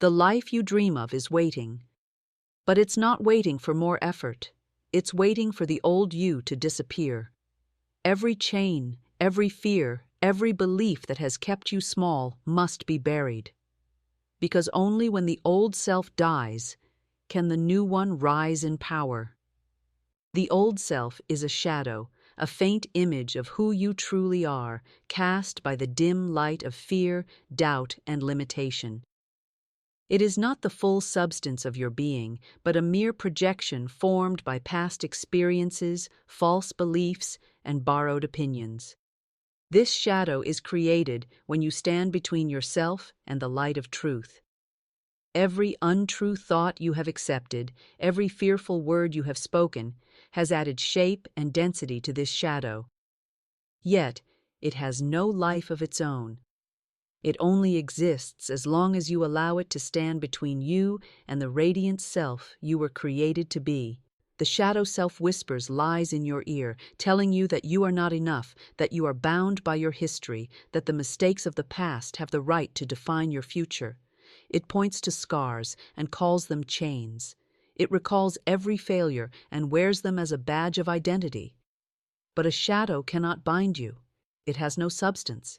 The life you dream of is waiting. But it's not waiting for more effort. It's waiting for the old you to disappear. Every chain, every fear, every belief that has kept you small must be buried. Because only when the old self dies can the new one rise in power. The old self is a shadow, a faint image of who you truly are, cast by the dim light of fear, doubt, and limitation. It is not the full substance of your being, but a mere projection formed by past experiences, false beliefs, and borrowed opinions. This shadow is created when you stand between yourself and the light of truth. Every untrue thought you have accepted, every fearful word you have spoken, has added shape and density to this shadow. Yet, it has no life of its own. It only exists as long as you allow it to stand between you and the radiant self you were created to be. The shadow self whispers lies in your ear, telling you that you are not enough, that you are bound by your history, that the mistakes of the past have the right to define your future. It points to scars and calls them chains. It recalls every failure and wears them as a badge of identity. But a shadow cannot bind you. It has no substance.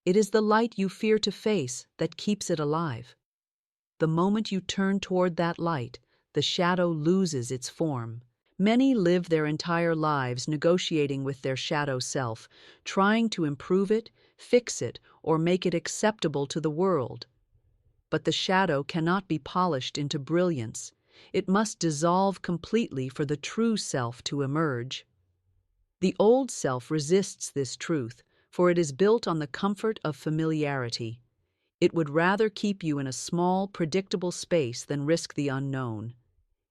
It is the light you fear to face that keeps it alive. The moment you turn toward that light, the shadow loses its form. Many live their entire lives negotiating with their shadow self, trying to improve it, fix it, or make it acceptable to the world. But the shadow cannot be polished into brilliance. It must dissolve completely for the true self to emerge. The old self resists this truth, for it is built on the comfort of familiarity. It would rather keep you in a small, predictable space than risk the unknown.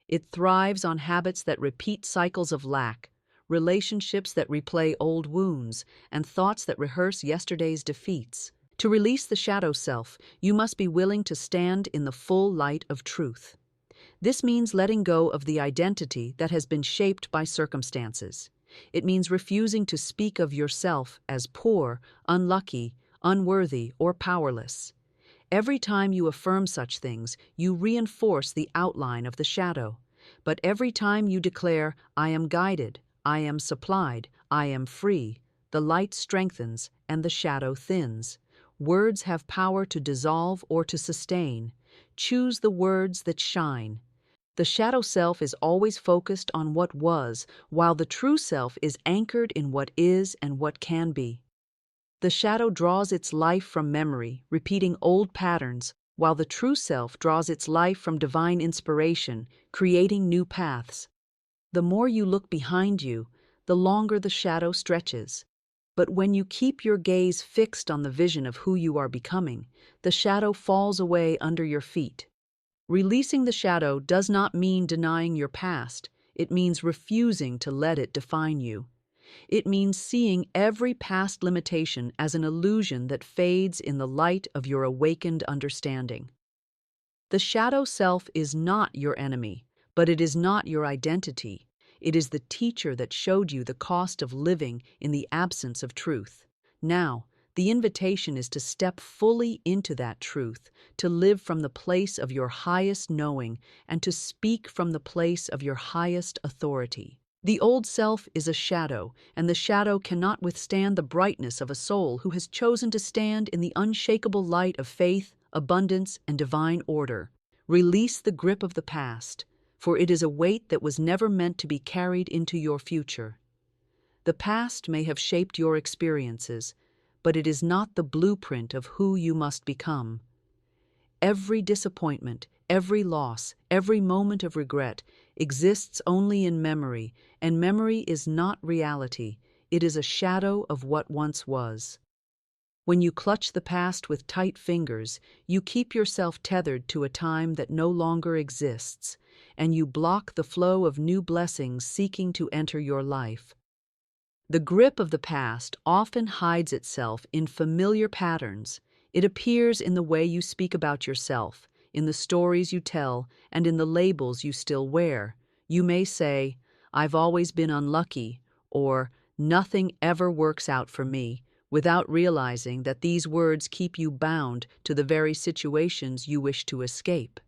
It thrives on habits that repeat cycles of lack, relationships that replay old wounds, and thoughts that rehearse yesterday's defeats. To release the shadow self, you must be willing to stand in the full light of truth. This means letting go of the identity that has been shaped by circumstances. It means refusing to speak of yourself as poor, unlucky, unworthy, or powerless. Every time you affirm such things, you reinforce the outline of the shadow. But every time you declare, "I am guided, I am supplied, I am free," the light strengthens and the shadow thins. Words have power to dissolve or to sustain. Choose the words that shine. The shadow self is always focused on what was, while the true self is anchored in what is and what can be. The shadow draws its life from memory, repeating old patterns, while the true self draws its life from divine inspiration, creating new paths. The more you look behind you, the longer the shadow stretches. But when you keep your gaze fixed on the vision of who you are becoming, the shadow falls away under your feet. Releasing the shadow does not mean denying your past. It means refusing to let it define you. It means seeing every past limitation as an illusion that fades in the light of your awakened understanding. The shadow self is not your enemy, but it is not your identity. It is the teacher that showed you the cost of living in the absence of truth. Now, the invitation is to step fully into that truth, to live from the place of your highest knowing, and to speak from the place of your highest authority. The old self is a shadow, and the shadow cannot withstand the brightness of a soul who has chosen to stand in the unshakable light of faith, abundance, and divine order. Release the grip of the past, for it is a weight that was never meant to be carried into your future. The past may have shaped your experiences, but it is not the blueprint of who you must become. Every disappointment, every loss, every moment of regret exists only in memory, and memory is not reality. It is a shadow of what once was. When you clutch the past with tight fingers, you keep yourself tethered to a time that no longer exists, and you block the flow of new blessings seeking to enter your life. The grip of the past often hides itself in familiar patterns. It appears in the way you speak about yourself, in the stories you tell, and in the labels you still wear. You may say, "I've always been unlucky," or "nothing ever works out for me," without realizing that these words keep you bound to the very situations you wish to escape.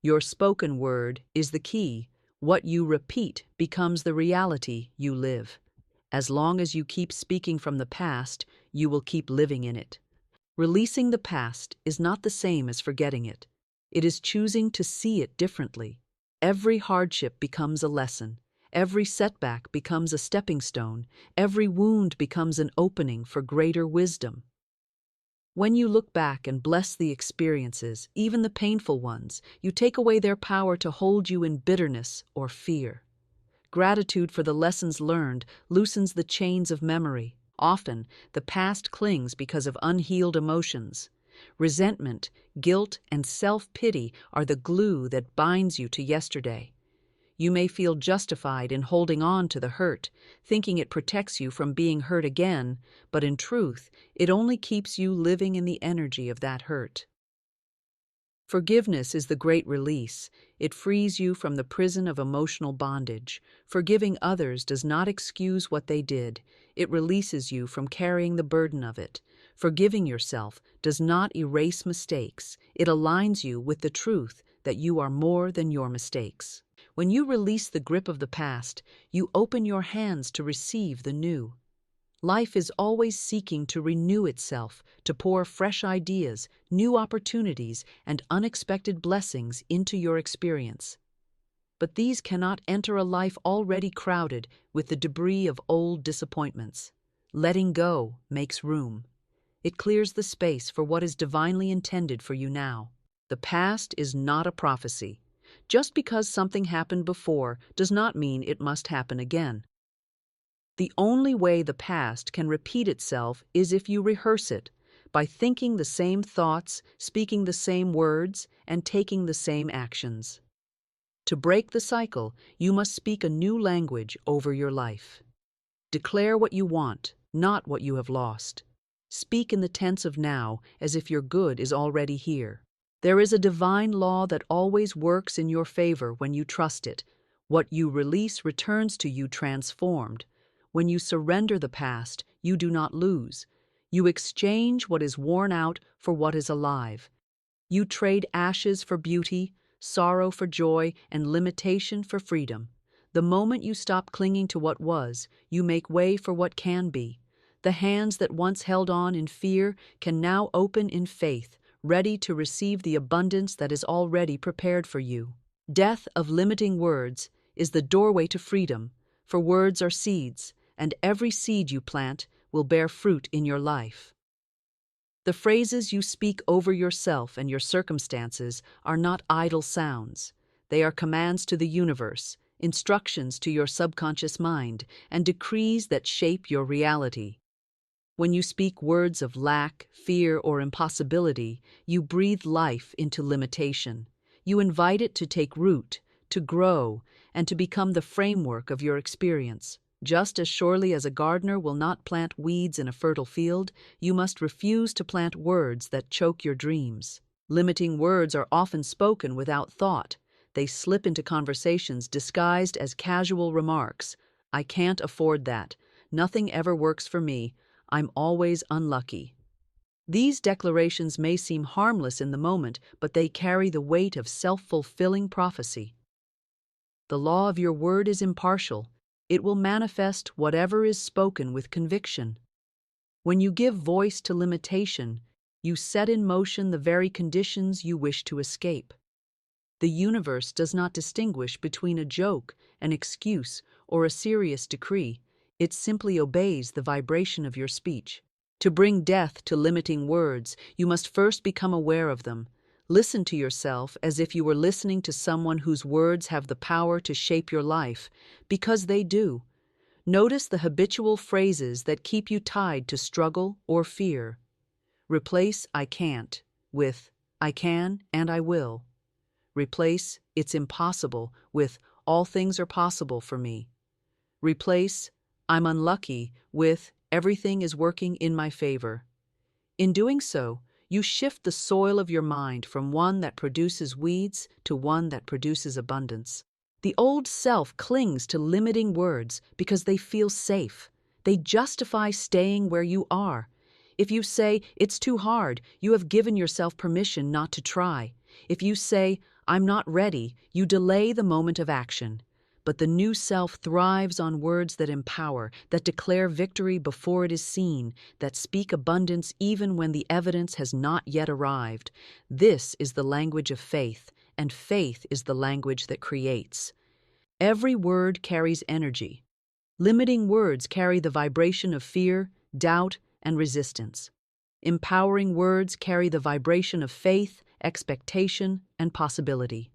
Your spoken word is the key. What you repeat becomes the reality you live. As long as you keep speaking from the past, you will keep living in it. Releasing the past is not the same as forgetting it. It is choosing to see it differently. Every hardship becomes a lesson. Every setback becomes a stepping stone. Every wound becomes an opening for greater wisdom. When you look back and bless the experiences, even the painful ones, you take away their power to hold you in bitterness or fear. Gratitude for the lessons learned loosens the chains of memory. Often, the past clings because of unhealed emotions. Resentment, guilt, and self-pity are the glue that binds you to yesterday. You may feel justified in holding on to the hurt, thinking it protects you from being hurt again, but in truth, it only keeps you living in the energy of that hurt. Forgiveness is the great release. It frees you from the prison of emotional bondage. Forgiving others does not excuse what they did. It releases you from carrying the burden of it. Forgiving yourself does not erase mistakes. It aligns you with the truth that you are more than your mistakes. When you release the grip of the past, you open your hands to receive the new. Life is always seeking to renew itself, to pour fresh ideas, new opportunities, and unexpected blessings into your experience. But these cannot enter a life already crowded with the debris of old disappointments. Letting go makes room. It clears the space for what is divinely intended for you now. The past is not a prophecy. Just because something happened before does not mean it must happen again. The only way the past can repeat itself is if you rehearse it, by thinking the same thoughts, speaking the same words, and taking the same actions. To break the cycle, you must speak a new language over your life. Declare what you want, not what you have lost. Speak in the tense of now, as if your good is already here. There is a divine law that always works in your favor when you trust it. What you release returns to you transformed. When you surrender the past, you do not lose. You exchange what is worn out for what is alive. You trade ashes for beauty, sorrow for joy, and limitation for freedom. The moment you stop clinging to what was, you make way for what can be. The hands that once held on in fear can now open in faith, ready to receive the abundance that is already prepared for you. Death of limiting words is the doorway to freedom, for words are seeds, and every seed you plant will bear fruit in your life. The phrases you speak over yourself and your circumstances are not idle sounds. They are commands to the universe, instructions to your subconscious mind, and decrees that shape your reality. When you speak words of lack, fear, or impossibility, you breathe life into limitation. You invite it to take root, to grow, and to become the framework of your experience. Just as surely as a gardener will not plant weeds in a fertile field, you must refuse to plant words that choke your dreams. Limiting words are often spoken without thought. They slip into conversations disguised as casual remarks. I can't afford that. Nothing ever works for me. I'm always unlucky. These declarations may seem harmless in the moment, but they carry the weight of self-fulfilling prophecy. The law of your word is impartial. It will manifest whatever is spoken with conviction. When you give voice to limitation, you set in motion the very conditions you wish to escape. The universe does not distinguish between a joke, an excuse, or a serious decree. It simply obeys the vibration of your speech. To bring death to limiting words, you must first become aware of them. Listen to yourself as if you were listening to someone whose words have the power to shape your life, because they do. Notice the habitual phrases that keep you tied to struggle or fear. Replace "I can't" with "I can and I will." Replace "it's impossible" with "all things are possible for me." Replace "I'm unlucky" with "everything is working in my favor." In doing so, you shift the soil of your mind from one that produces weeds to one that produces abundance. The old self clings to limiting words because they feel safe. They justify staying where you are. If you say, "It's too hard," you have given yourself permission not to try. If you say, "I'm not ready," you delay the moment of action. But the new self thrives on words that empower, that declare victory before it is seen, that speak abundance even when the evidence has not yet arrived. This is the language of faith, and faith is the language that creates. Every word carries energy. Limiting words carry the vibration of fear, doubt, and resistance. Empowering words carry the vibration of faith, expectation, and possibility.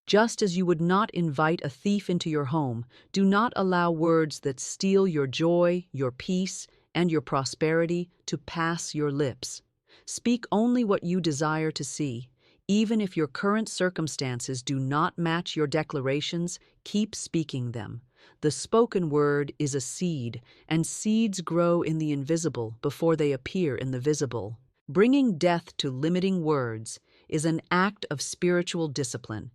Just as you would not invite a thief into your home, do not allow words that steal your joy, your peace, and your prosperity to pass your lips. Speak only what you desire to see. Even if your current circumstances do not match your declarations, keep speaking them. The spoken word is a seed, and seeds grow in the invisible before they appear in the visible. Bringing death to limiting words is an act of spiritual discipline.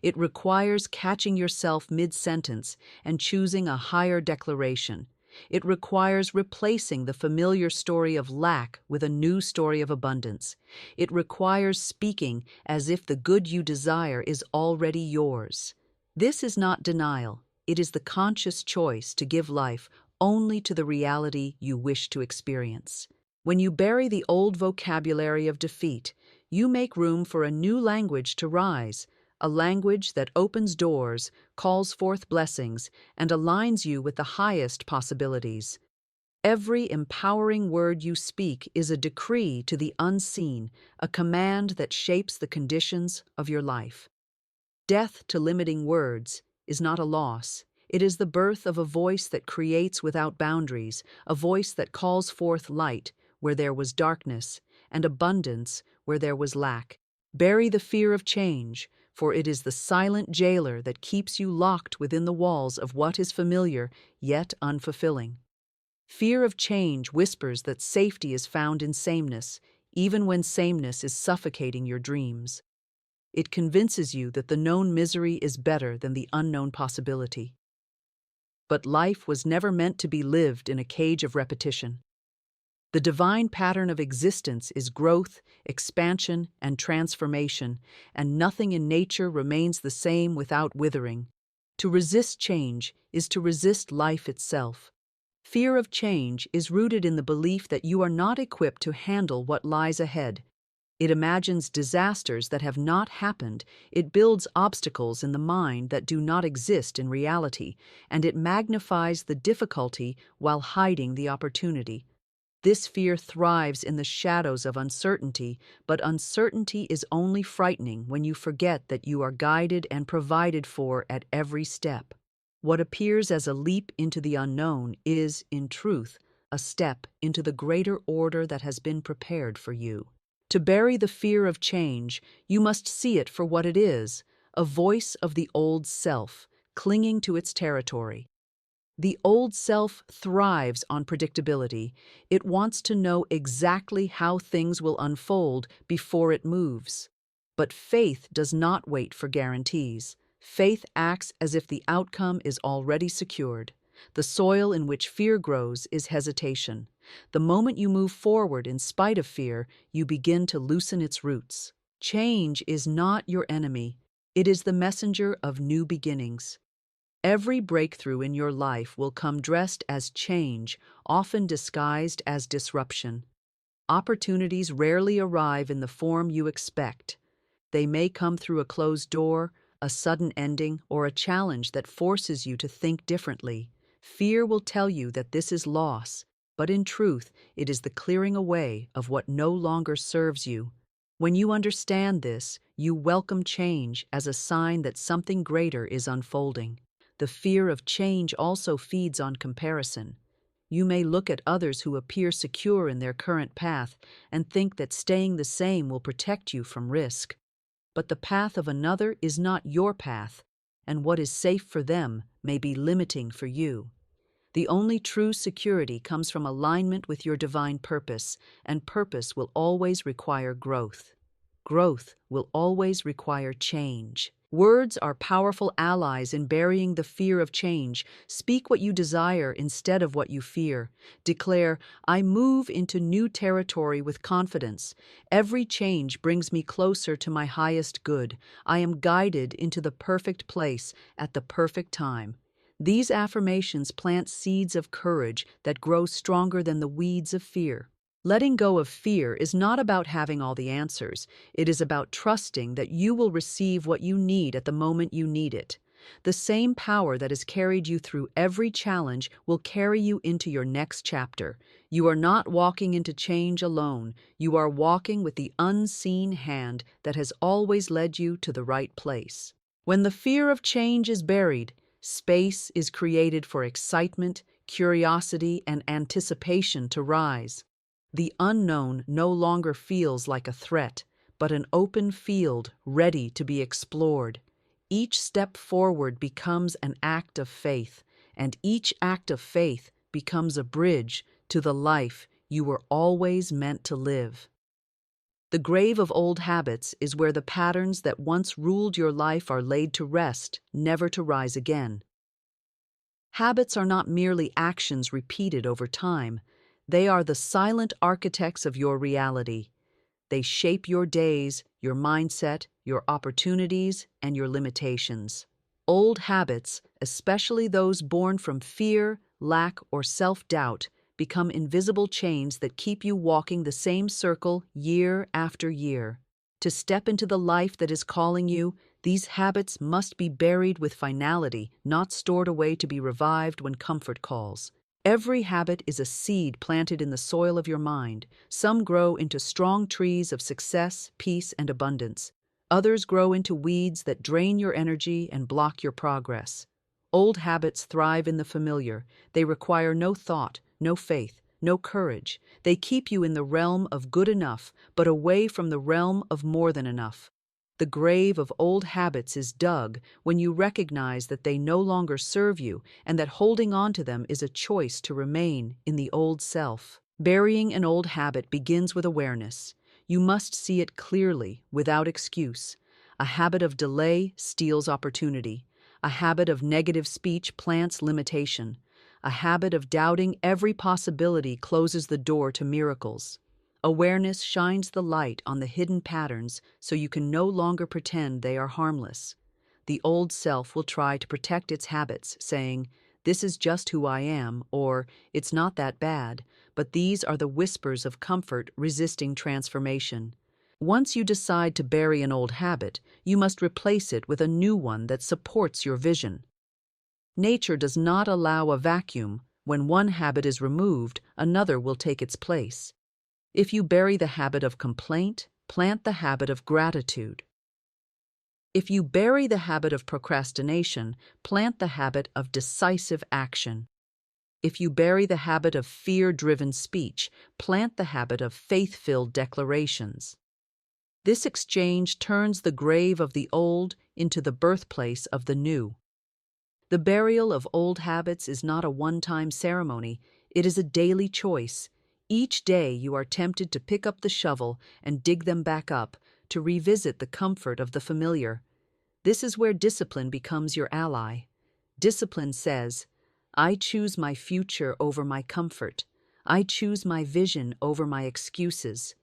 It requires catching yourself mid-sentence and choosing a higher declaration. It requires replacing the familiar story of lack with a new story of abundance. It requires speaking as if the good you desire is already yours. This is not denial. It is the conscious choice to give life only to the reality you wish to experience. When you bury the old vocabulary of defeat, you make room for a new language to rise, a language that opens doors, calls forth blessings, and aligns you with the highest possibilities. Every empowering word you speak is a decree to the unseen, a command that shapes the conditions of your life. Death to limiting words is not a loss. It is the birth of a voice that creates without boundaries, a voice that calls forth light where there was darkness, and abundance where there was lack. Bury the fear of change, for it is the silent jailer that keeps you locked within the walls of what is familiar yet unfulfilling. Fear of change whispers that safety is found in sameness, even when sameness is suffocating your dreams. It convinces you that the known misery is better than the unknown possibility. But life was never meant to be lived in a cage of repetition. The divine pattern of existence is growth, expansion, and transformation, and nothing in nature remains the same without withering. To resist change is to resist life itself. Fear of change is rooted in the belief that you are not equipped to handle what lies ahead. It imagines disasters that have not happened, it builds obstacles in the mind that do not exist in reality, and it magnifies the difficulty while hiding the opportunity. This fear thrives in the shadows of uncertainty, but uncertainty is only frightening when you forget that you are guided and provided for at every step. What appears as a leap into the unknown is, in truth, a step into the greater order that has been prepared for you. To bury the fear of change, you must see it for what it is, a voice of the old self, clinging to its territory. The old self thrives on predictability. It wants to know exactly how things will unfold before it moves. But faith does not wait for guarantees. Faith acts as if the outcome is already secured. The soil in which fear grows is hesitation. The moment you move forward in spite of fear, you begin to loosen its roots. Change is not your enemy. It is the messenger of new beginnings. Every breakthrough in your life will come dressed as change, often disguised as disruption. Opportunities rarely arrive in the form you expect. They may come through a closed door, a sudden ending, or a challenge that forces you to think differently. Fear will tell you that this is loss, but in truth, it is the clearing away of what no longer serves you. When you understand this, you welcome change as a sign that something greater is unfolding. The fear of change also feeds on comparison. You may look at others who appear secure in their current path and think that staying the same will protect you from risk. But the path of another is not your path, and what is safe for them may be limiting for you. The only true security comes from alignment with your divine purpose, and purpose will always require growth. Growth will always require change. Words are powerful allies in burying the fear of change. Speak what you desire instead of what you fear. Declare, I move into new territory with confidence. Every change brings me closer to my highest good. I am guided into the perfect place at the perfect time. These affirmations plant seeds of courage that grow stronger than the weeds of fear. Letting go of fear is not about having all the answers. It is about trusting that you will receive what you need at the moment you need it. The same power that has carried you through every challenge will carry you into your next chapter. You are not walking into change alone. You are walking with the unseen hand that has always led you to the right place. When the fear of change is buried, space is created for excitement, curiosity, and anticipation to rise. The unknown no longer feels like a threat, but an open field ready to be explored. Each step forward becomes an act of faith, and each act of faith becomes a bridge to the life you were always meant to live. The grave of old habits is where the patterns that once ruled your life are laid to rest, never to rise again. Habits are not merely actions repeated over time. They are the silent architects of your reality. They shape your days, your mindset, your opportunities, and your limitations. Old habits, especially those born from fear, lack, or self-doubt, become invisible chains that keep you walking the same circle year after year. To step into the life that is calling you, these habits must be buried with finality, not stored away to be revived when comfort calls. Every habit is a seed planted in the soil of your mind. Some grow into strong trees of success, peace, and abundance. Others grow into weeds that drain your energy and block your progress. Old habits thrive in the familiar. They require no thought, no faith, no courage. They keep you in the realm of good enough, but away from the realm of more than enough. The grave of old habits is dug when you recognize that they no longer serve you and that holding on to them is a choice to remain in the old self. Burying an old habit begins with awareness. You must see it clearly, without excuse. A habit of delay steals opportunity. A habit of negative speech plants limitation. A habit of doubting every possibility closes the door to miracles. Awareness shines the light on the hidden patterns so you can no longer pretend they are harmless. The old self will try to protect its habits, saying, "This is just who I am," or "It's not that bad," but these are the whispers of comfort resisting transformation. Once you decide to bury an old habit, you must replace it with a new one that supports your vision. Nature does not allow a vacuum. When one habit is removed, another will take its place. If you bury the habit of complaint, plant the habit of gratitude. If you bury the habit of procrastination, plant the habit of decisive action. If you bury the habit of fear-driven speech, plant the habit of faith-filled declarations. This exchange turns the grave of the old into the birthplace of the new. The burial of old habits is not a one-time ceremony, it is a daily choice. Each day you are tempted to pick up the shovel and dig them back up, to revisit the comfort of the familiar. This is where discipline becomes your ally. Discipline says, I choose my future over my comfort. I choose my vision over my excuses.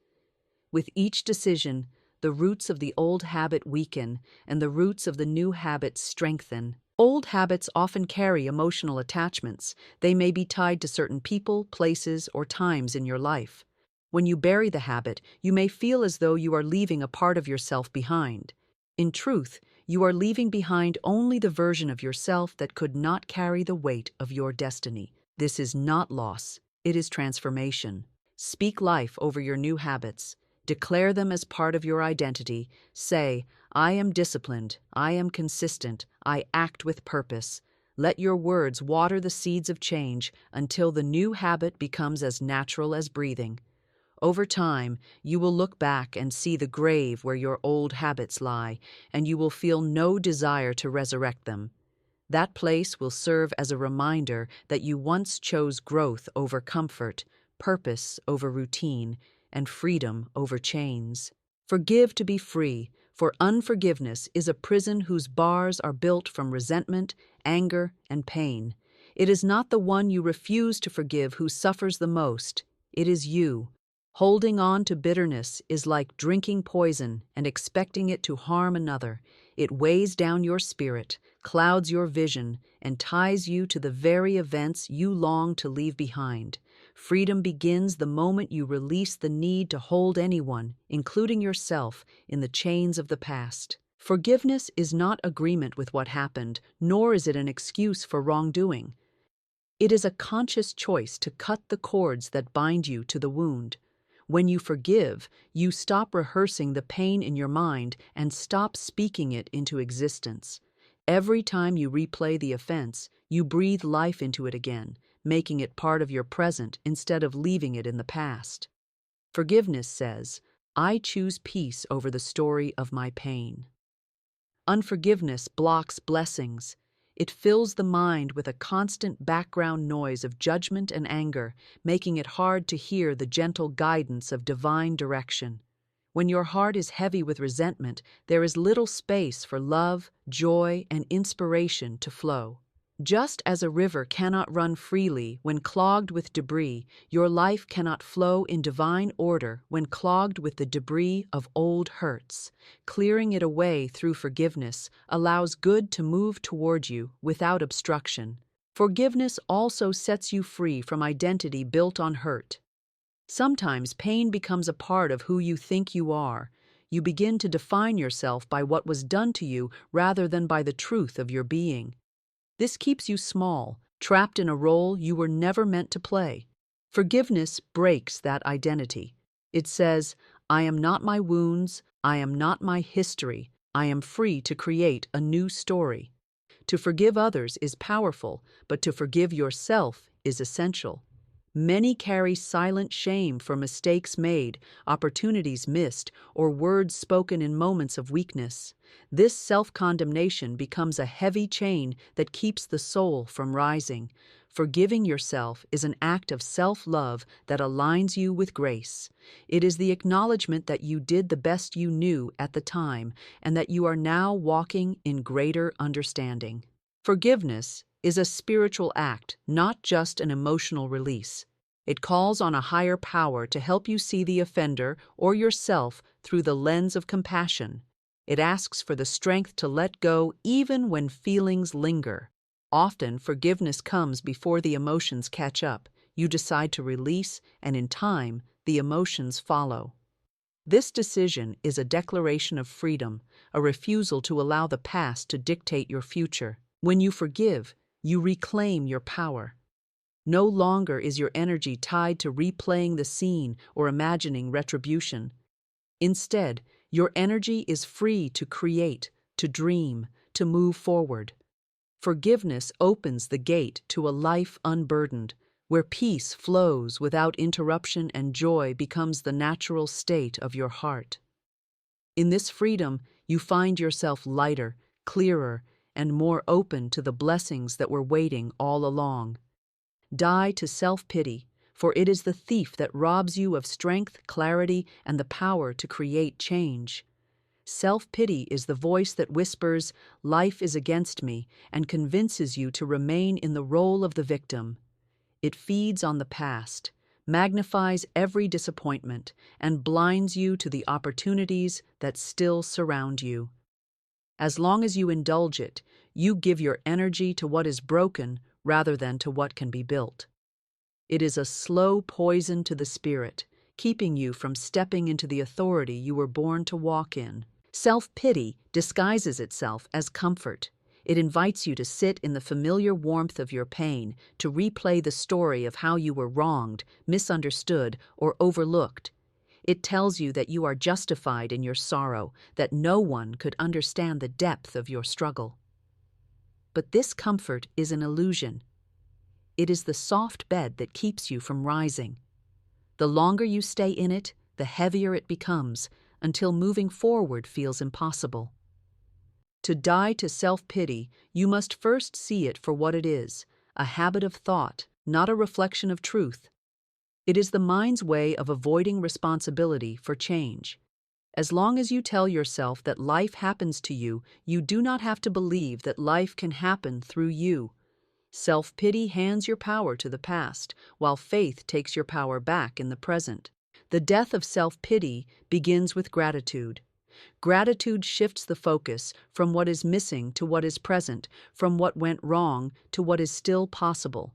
With each decision, the roots of the old habit weaken and the roots of the new habit strengthen. Old habits often carry emotional attachments. They may be tied to certain people, places, or times in your life. When you bury the habit, you may feel as though you are leaving a part of yourself behind. In truth, you are leaving behind only the version of yourself that could not carry the weight of your destiny. This is not loss, it is transformation. Speak life over your new habits. Declare them as part of your identity. Say, I am disciplined, I am consistent, I act with purpose. Let your words water the seeds of change until the new habit becomes as natural as breathing. Over time, you will look back and see the grave where your old habits lie, and you will feel no desire to resurrect them. That place will serve as a reminder that you once chose growth over comfort, purpose over routine, and freedom over chains. Forgive to be free, for unforgiveness is a prison whose bars are built from resentment, anger, and pain. It is not the one you refuse to forgive who suffers the most, it is you. Holding on to bitterness is like drinking poison and expecting it to harm another. It weighs down your spirit, clouds your vision, and ties you to the very events you long to leave behind. Freedom begins the moment you release the need to hold anyone, including yourself, in the chains of the past. Forgiveness is not agreement with what happened, nor is it an excuse for wrongdoing. It is a conscious choice to cut the cords that bind you to the wound. When you forgive, you stop rehearsing the pain in your mind and stop speaking it into existence. Every time you replay the offense, you breathe life into it again, making it part of your present instead of leaving it in the past. Forgiveness says, I choose peace over the story of my pain. Unforgiveness blocks blessings. It fills the mind with a constant background noise of judgment and anger, making it hard to hear the gentle guidance of divine direction. When your heart is heavy with resentment, there is little space for love, joy, and inspiration to flow. Just as a river cannot run freely when clogged with debris, your life cannot flow in divine order when clogged with the debris of old hurts. Clearing it away through forgiveness allows good to move toward you without obstruction. Forgiveness also sets you free from identity built on hurt. Sometimes pain becomes a part of who you think you are. You begin to define yourself by what was done to you rather than by the truth of your being. This keeps you small, trapped in a role you were never meant to play. Forgiveness breaks that identity. It says, I am not my wounds, I am not my history, I am free to create a new story. To forgive others is powerful, but to forgive yourself is essential. Many carry silent shame for mistakes made, opportunities missed, or words spoken in moments of weakness. This self-condemnation becomes a heavy chain that keeps the soul from rising. Forgiving yourself is an act of self-love that aligns you with grace. It is the acknowledgement that you did the best you knew at the time and that you are now walking in greater understanding. Forgiveness is a spiritual act, not just an emotional release. It calls on a higher power to help you see the offender or yourself through the lens of compassion. It asks for the strength to let go even when feelings linger. Often, forgiveness comes before the emotions catch up. You decide to release, and in time, the emotions follow. This decision is a declaration of freedom, a refusal to allow the past to dictate your future. When you forgive, you reclaim your power. No longer is your energy tied to replaying the scene or imagining retribution. Instead, your energy is free to create, to dream, to move forward. Forgiveness opens the gate to a life unburdened, where peace flows without interruption and joy becomes the natural state of your heart. In this freedom, you find yourself lighter, clearer, and more open to the blessings that were waiting all along. Die to self-pity, for it is the thief that robs you of strength, clarity, and the power to create change. Self-pity is the voice that whispers, "Life is against me," and convinces you to remain in the role of the victim. It feeds on the past, magnifies every disappointment, and blinds you to the opportunities that still surround you. As long as you indulge it, you give your energy to what is broken rather than to what can be built. It is a slow poison to the spirit, keeping you from stepping into the authority you were born to walk in. Self-pity disguises itself as comfort. It invites you to sit in the familiar warmth of your pain, to replay the story of how you were wronged, misunderstood, or overlooked. It tells you that you are justified in your sorrow, that no one could understand the depth of your struggle. But this comfort is an illusion. It is the soft bed that keeps you from rising. The longer you stay in it, the heavier it becomes, until moving forward feels impossible. To die to self-pity, you must first see it for what it is, a habit of thought, not a reflection of truth. It is the mind's way of avoiding responsibility for change. As long as you tell yourself that life happens to you, you do not have to believe that life can happen through you. Self-pity hands your power to the past, while faith takes your power back in the present. The death of self-pity begins with gratitude. Gratitude shifts the focus from what is missing to what is present, from what went wrong to what is still possible.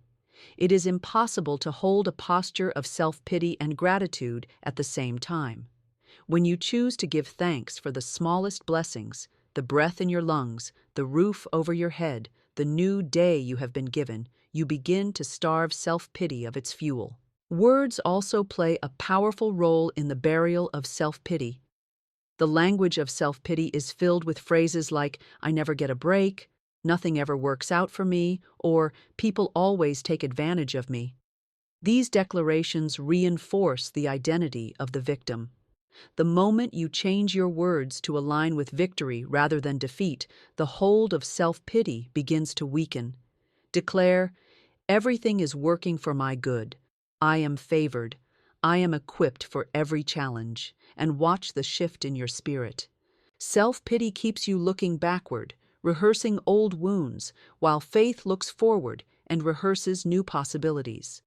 It is impossible to hold a posture of self-pity and gratitude at the same time. When you choose to give thanks for the smallest blessings, the breath in your lungs, the roof over your head, the new day you have been given, you begin to starve self-pity of its fuel. Words also play a powerful role in the burial of self-pity. The language of self-pity is filled with phrases like, "I never get a break," "nothing ever works out for me," or "people always take advantage of me." These declarations reinforce the identity of the victim. The moment you change your words to align with victory rather than defeat, the hold of self-pity begins to weaken. Declare, "Everything is working for my good. I am favored. I am equipped for every challenge," and watch the shift in your spirit. Self-pity keeps you looking backward, rehearsing old wounds, while faith looks forward and rehearses new possibilities.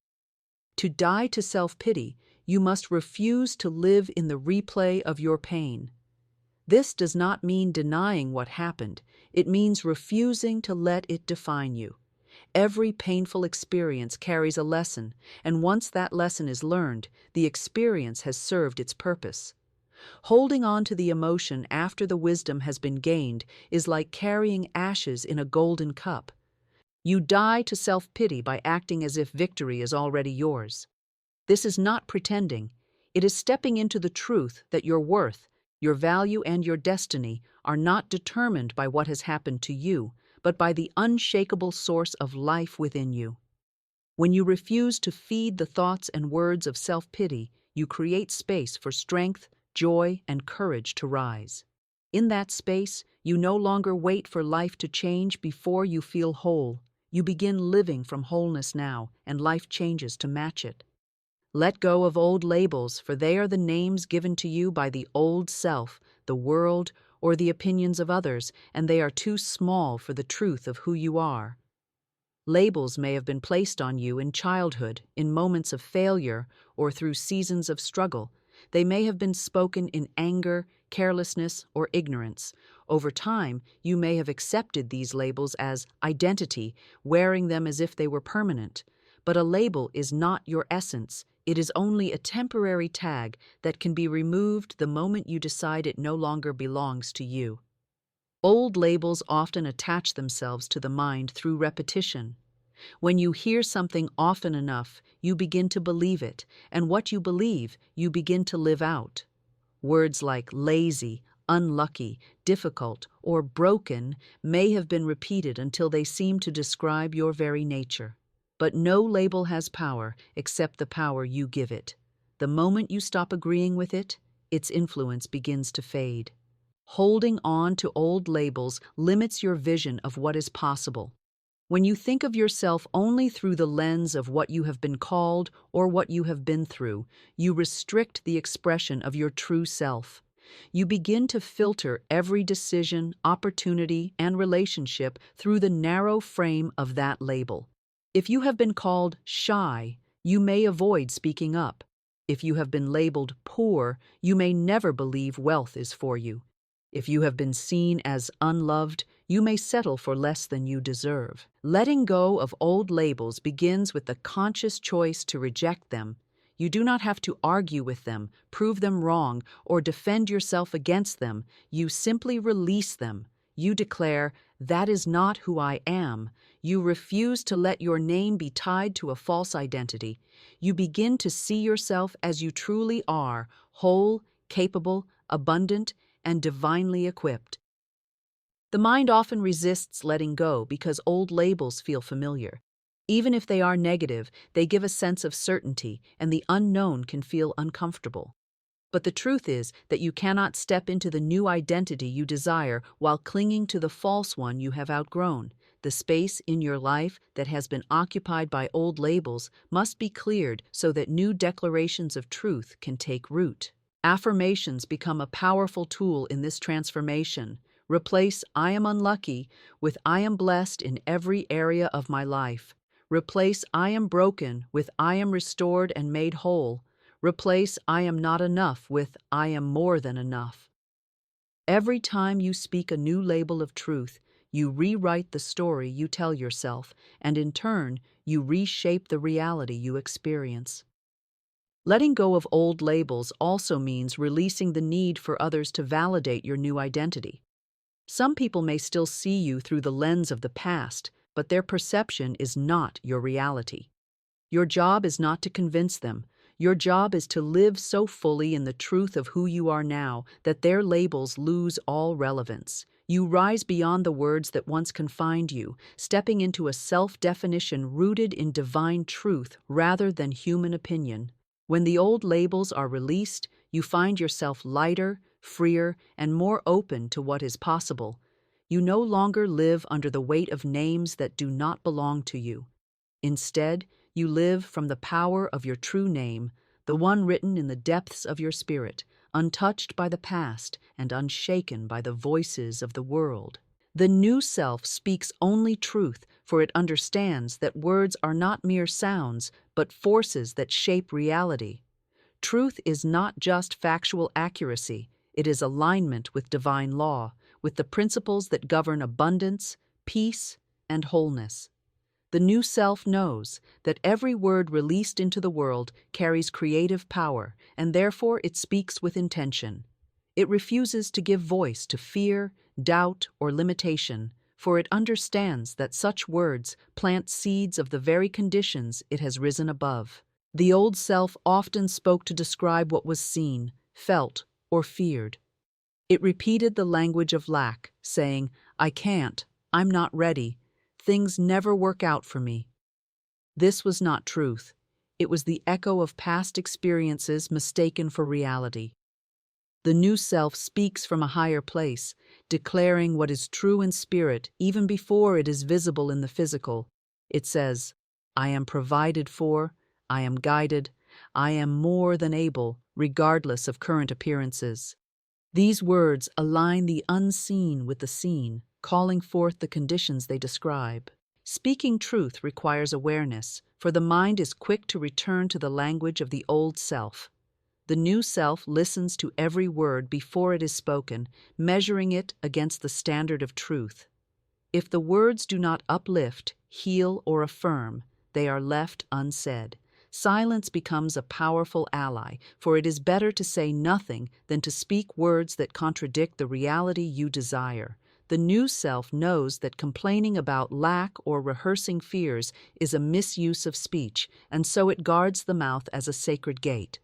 To die to self-pity, you must refuse to live in the replay of your pain. This does not mean denying what happened. It means refusing to let it define you. Every painful experience carries a lesson, and once that lesson is learned, the experience has served its purpose. Holding on to the emotion after the wisdom has been gained is like carrying ashes in a golden cup. You die to self-pity by acting as if victory is already yours. This is not pretending. It is stepping into the truth that your worth, your value, and your destiny are not determined by what has happened to you, but by the unshakable source of life within you. When you refuse to feed the thoughts and words of self-pity, you create space for strength, joy, and courage to rise. In that space, you no longer wait for life to change before you feel whole. You begin living from wholeness now, and life changes to match it. Let go of old labels, for they are the names given to you by the old self, the world, or the opinions of others, and they are too small for the truth of who you are. Labels may have been placed on you in childhood, in moments of failure, or through seasons of struggle. They may have been spoken in anger, carelessness, or ignorance. Over time, you may have accepted these labels as identity, wearing them as if they were permanent. But a label is not your essence. It is only a temporary tag that can be removed the moment you decide it no longer belongs to you. Old labels often attach themselves to the mind through repetition. When you hear something often enough, you begin to believe it, and what you believe, you begin to live out. Words like lazy, unlucky, difficult, or broken may have been repeated until they seem to describe your very nature. But no label has power except the power you give it. The moment you stop agreeing with it, its influence begins to fade. Holding on to old labels limits your vision of what is possible. When you think of yourself only through the lens of what you have been called or what you have been through, you restrict the expression of your true self. You begin to filter every decision, opportunity, and relationship through the narrow frame of that label. If you have been called shy, you may avoid speaking up. If you have been labeled poor, you may never believe wealth is for you. If you have been seen as unloved, you may settle for less than you deserve. Letting go of old labels begins with the conscious choice to reject them. You do not have to argue with them, prove them wrong, or defend yourself against them. You simply release them. You declare, "That is not who I am." You refuse to let your name be tied to a false identity. You begin to see yourself as you truly are, whole, capable, abundant, and divinely equipped. The mind often resists letting go because old labels feel familiar. Even if they are negative, they give a sense of certainty, and the unknown can feel uncomfortable. But the truth is that you cannot step into the new identity you desire while clinging to the false one you have outgrown. The space in your life that has been occupied by old labels must be cleared so that new declarations of truth can take root. Affirmations become a powerful tool in this transformation. Replace "I am unlucky" with "I am blessed in every area of my life." Replace "I am broken" with "I am restored and made whole." Replace "I am not enough" with "I am more than enough." Every time you speak a new label of truth, you rewrite the story you tell yourself, and in turn, you reshape the reality you experience. Letting go of old labels also means releasing the need for others to validate your new identity. Some people may still see you through the lens of the past, but their perception is not your reality. Your job is not to convince them. Your job is to live so fully in the truth of who you are now that their labels lose all relevance. You rise beyond the words that once confined you, stepping into a self-definition rooted in divine truth rather than human opinion. When the old labels are released, you find yourself lighter, freer, and more open to what is possible. You no longer live under the weight of names that do not belong to you. Instead, you live from the power of your true name, the one written in the depths of your spirit, untouched by the past and unshaken by the voices of the world. The new self speaks only truth, for it understands that words are not mere sounds, but forces that shape reality. Truth is not just factual accuracy, it is alignment with divine law, with the principles that govern abundance, peace, and wholeness. The new self knows that every word released into the world carries creative power, and therefore it speaks with intention. It refuses to give voice to fear, doubt, or limitation, for it understands that such words plant seeds of the very conditions it has risen above. The old self often spoke to describe what was seen, felt, or feared. It repeated the language of lack, saying, "I can't, I'm not ready, things never work out for me." This was not truth. It was the echo of past experiences mistaken for reality. The new self speaks from a higher place, declaring what is true in spirit even before it is visible in the physical. It says, "I am provided for, I am guided, I am more than able, regardless of current appearances." These words align the unseen with the seen, calling forth the conditions they describe. Speaking truth requires awareness, for the mind is quick to return to the language of the old self. The new self listens to every word before it is spoken, measuring it against the standard of truth. If the words do not uplift, heal, or affirm, they are left unsaid. Silence becomes a powerful ally, for it is better to say nothing than to speak words that contradict the reality you desire. The new self knows that complaining about lack or rehearsing fears is a misuse of speech, and so it guards the mouth as a sacred gate.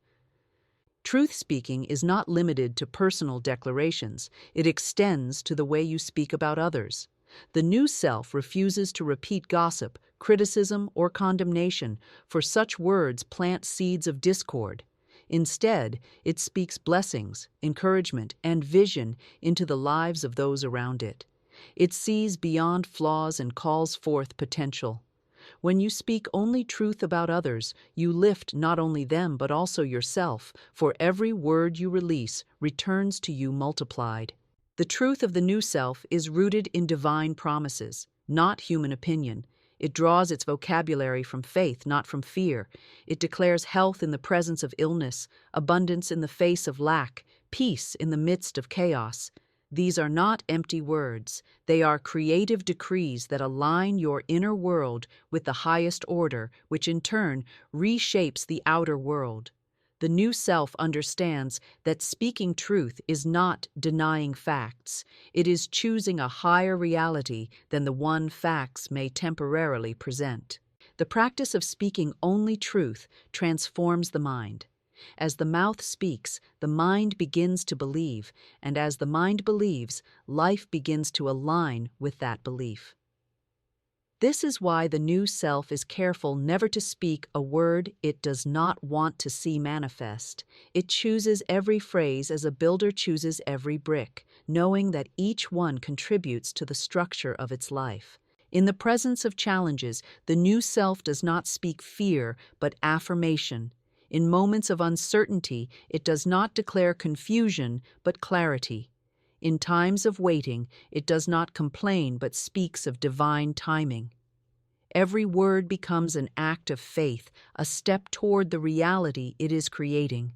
Truth-speaking is not limited to personal declarations. It extends to the way you speak about others. The new self refuses to repeat gossip, criticism, or condemnation, for such words plant seeds of discord. Instead, it speaks blessings, encouragement, and vision into the lives of those around it. It sees beyond flaws and calls forth potential. When you speak only truth about others, you lift not only them but also yourself, for every word you release returns to you multiplied. The truth of the new self is rooted in divine promises, not human opinion. It draws its vocabulary from faith, not from fear. It declares health in the presence of illness, abundance in the face of lack, peace in the midst of chaos. These are not empty words. They are creative decrees that align your inner world with the highest order, which in turn reshapes the outer world. The new self understands that speaking truth is not denying facts. It is choosing a higher reality than the one facts may temporarily present. The practice of speaking only truth transforms the mind. As the mouth speaks, the mind begins to believe, and as the mind believes, life begins to align with that belief. This is why the new self is careful never to speak a word it does not want to see manifest. It chooses every phrase as a builder chooses every brick, knowing that each one contributes to the structure of its life. In the presence of challenges, the new self does not speak fear, but affirmation. In moments of uncertainty, it does not declare confusion, but clarity. In times of waiting, it does not complain, but speaks of divine timing. Every word becomes an act of faith, a step toward the reality it is creating.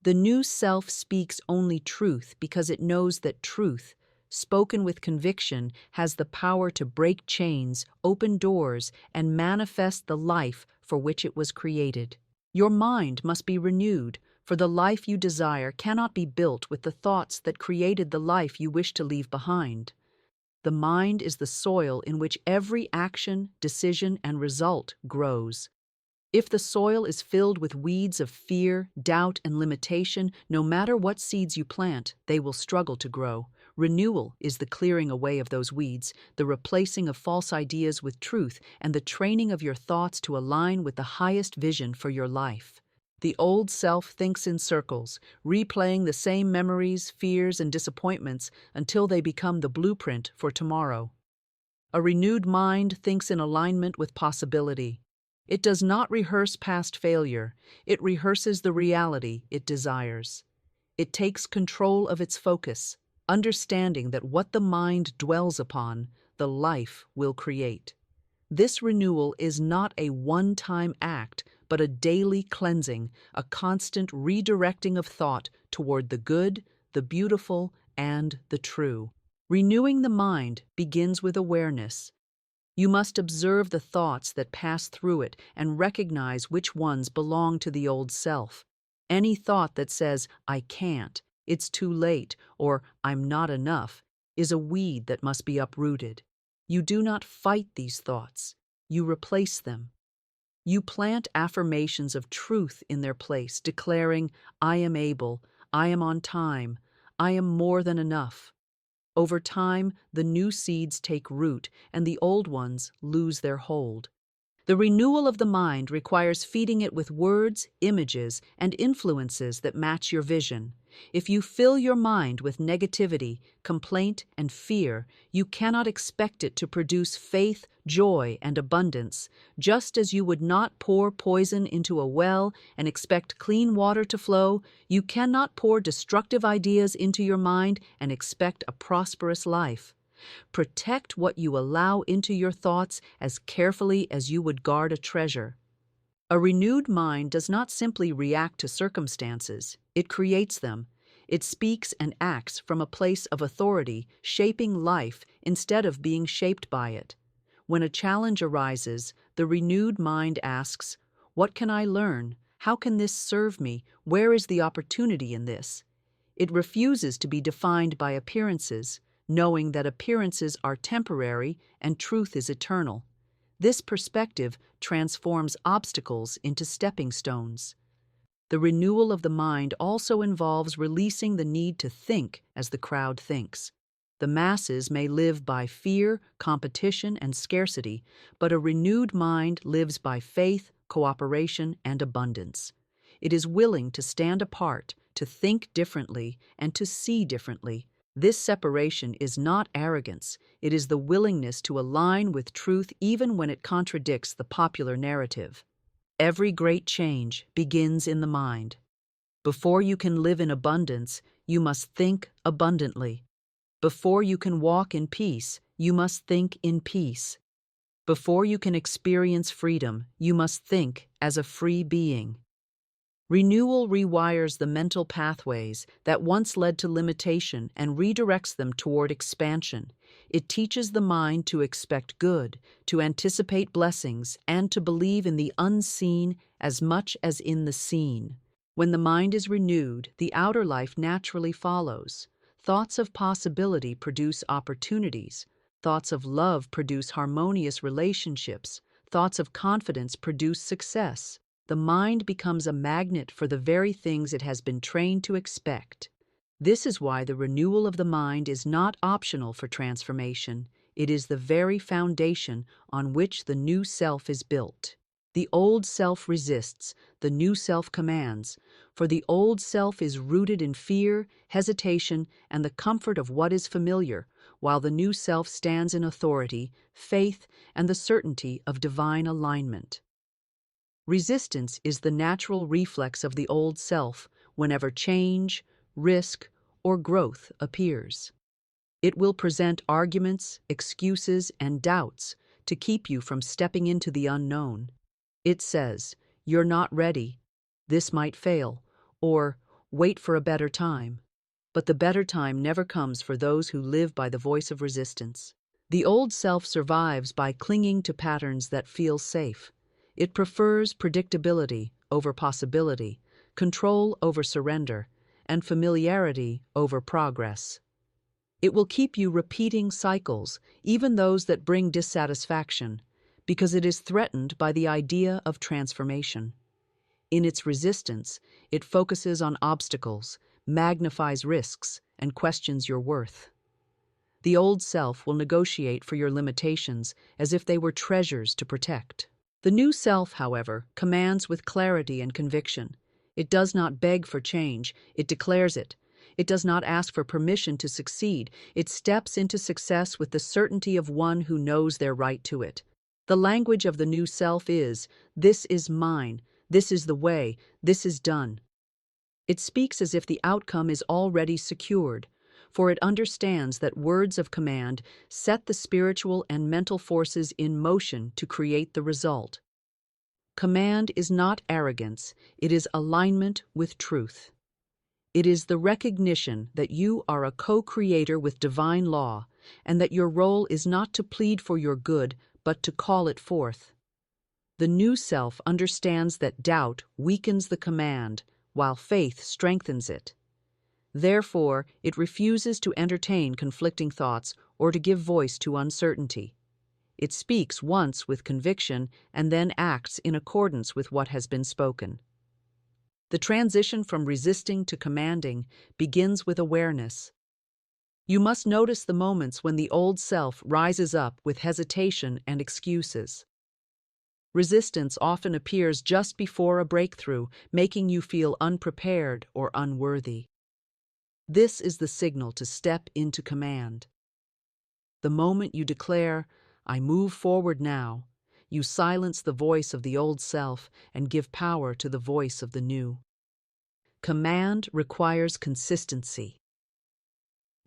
The new self speaks only truth because it knows that truth, spoken with conviction, has the power to break chains, open doors, and manifest the life for which it was created. Your mind must be renewed, for the life you desire cannot be built with the thoughts that created the life you wish to leave behind. The mind is the soil in which every action, decision, and result grows. If the soil is filled with weeds of fear, doubt, and limitation, no matter what seeds you plant, they will struggle to grow. Renewal is the clearing away of those weeds, the replacing of false ideas with truth, and the training of your thoughts to align with the highest vision for your life. The old self thinks in circles, replaying the same memories, fears, and disappointments until they become the blueprint for tomorrow. A renewed mind thinks in alignment with possibility. It does not rehearse past failure, it rehearses the reality it desires. It takes control of its focus, understanding that what the mind dwells upon, the life will create. This renewal is not a one-time act, but a daily cleansing, a constant redirecting of thought toward the good, the beautiful, and the true. Renewing the mind begins with awareness. You must observe the thoughts that pass through it and recognize which ones belong to the old self. Any thought that says, "I can't," "it's too late," or "I'm not enough," is a weed that must be uprooted. You do not fight these thoughts. You replace them. You plant affirmations of truth in their place, declaring, "I am able, I am on time, I am more than enough." Over time, the new seeds take root and the old ones lose their hold. The renewal of the mind requires feeding it with words, images, and influences that match your vision. If you fill your mind with negativity, complaint, and fear, you cannot expect it to produce faith, joy, and abundance, just as you would not pour poison into a well and expect clean water to flow. You cannot pour destructive ideas into your mind and expect a prosperous life. Protect what you allow into your thoughts as carefully as you would guard a treasure. A renewed mind does not simply react to circumstances, it creates them. It speaks and acts from a place of authority, shaping life instead of being shaped by it. When a challenge arises, the renewed mind asks, "What can I learn? How can this serve me? Where is the opportunity in this?" It refuses to be defined by appearances, knowing that appearances are temporary and truth is eternal. This perspective transforms obstacles into stepping stones. The renewal of the mind also involves releasing the need to think as the crowd thinks. The masses may live by fear, competition, and scarcity, but a renewed mind lives by faith, cooperation, and abundance. It is willing to stand apart, to think differently, and to see differently. This separation is not arrogance, it is the willingness to align with truth even when it contradicts the popular narrative. Every great change begins in the mind. Before you can live in abundance, you must think abundantly. Before you can walk in peace, you must think in peace. Before you can experience freedom, you must think as a free being. Renewal rewires the mental pathways that once led to limitation and redirects them toward expansion. It teaches the mind to expect good, to anticipate blessings, and to believe in the unseen as much as in the seen. When the mind is renewed, the outer life naturally follows. Thoughts of possibility produce opportunities. Thoughts of love produce harmonious relationships. Thoughts of confidence produce success. The mind becomes a magnet for the very things it has been trained to expect. This is why the renewal of the mind is not optional for transformation. It is the very foundation on which the new self is built. The old self resists, the new self commands, for the old self is rooted in fear, hesitation, and the comfort of what is familiar, while the new self stands in authority, faith, and the certainty of divine alignment. Resistance is the natural reflex of the old self whenever change, risk, or growth appears. It will present arguments, excuses, and doubts to keep you from stepping into the unknown. It says, "You're not ready, this might fail," or "Wait for a better time." But the better time never comes for those who live by the voice of resistance. The old self survives by clinging to patterns that feel safe. It prefers predictability over possibility, control over surrender, and familiarity over progress. It will keep you repeating cycles, even those that bring dissatisfaction, because it is threatened by the idea of transformation. In its resistance, it focuses on obstacles, magnifies risks, and questions your worth. The old self will negotiate for your limitations as if they were treasures to protect. The new self, however, commands with clarity and conviction. It does not beg for change, it declares it. It does not ask for permission to succeed, it steps into success with the certainty of one who knows their right to it. The language of the new self is, "This is mine, this is the way, this is done." It speaks as if the outcome is already secured, for it understands that words of command set the spiritual and mental forces in motion to create the result. Command is not arrogance, it is alignment with truth. It is the recognition that you are a co-creator with divine law, and that your role is not to plead for your good, but to call it forth. The new self understands that doubt weakens the command, while faith strengthens it. Therefore, it refuses to entertain conflicting thoughts or to give voice to uncertainty. It speaks once with conviction and then acts in accordance with what has been spoken. The transition from resisting to commanding begins with awareness. You must notice the moments when the old self rises up with hesitation and excuses. Resistance often appears just before a breakthrough, making you feel unprepared or unworthy. This is the signal to step into command. The moment you declare, "I move forward now," you silence the voice of the old self and give power to the voice of the new. Command requires consistency.